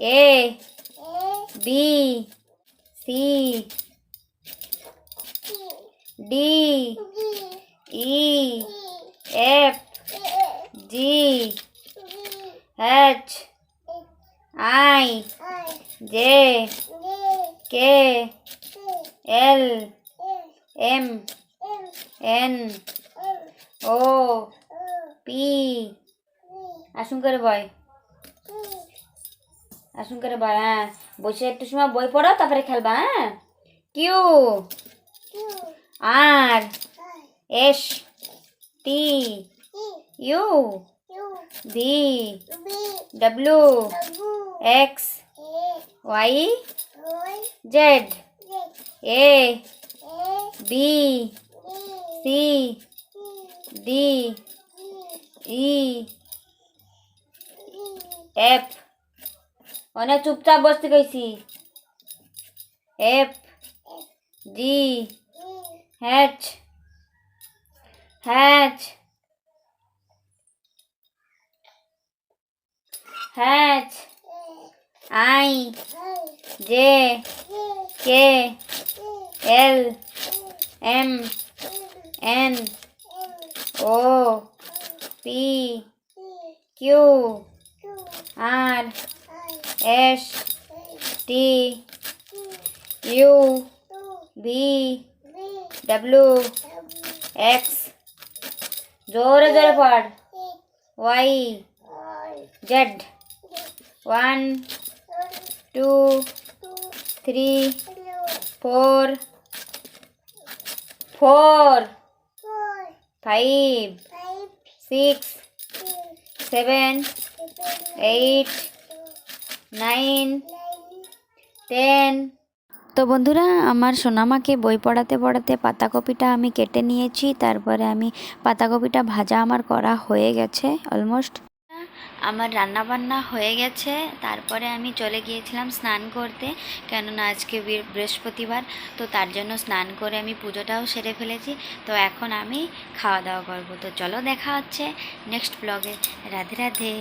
A B C D E F G H I J K L M N O P আসুন করে বয় আসুন করে বয়। হ্যাঁ, বসে একটু সময় বই পড়ো, তারপরে খেলবা। হ্যাঁ, Q R S T U V W X Y Z A B C D E F. অনেক চুপচাপ বসতে কইছি। F G H H H I J K L M N O P Q R S T U V W X. জোরে জোরে পড়। Y Z 1 2 3 4 4 5 6 7 8 9 10। তো বন্ধুরা, আমার সোনামাকে বই পড়াতে পড়াতে পাতাকপিটা আমি কেটে নিয়েছি। তারপরে আমি পাতাকপিটা ভাজা আমার করা হয়ে গেছে অলমোস্ট। আমার রান্না বান্না হয়ে গেছে। তারপরে আমি চলে গিয়েছিলাম স্নান করতে, কেননা আজকে বৃহস্পতিবার। তো তার জন্য স্নান করে আমি পুজোটাও সেরে ফেলেছি। তো এখন আমি খাওয়া দাওয়া করবো। তো চলো, দেখা হচ্ছে নেক্সট ব্লগে। রাধে রাধে।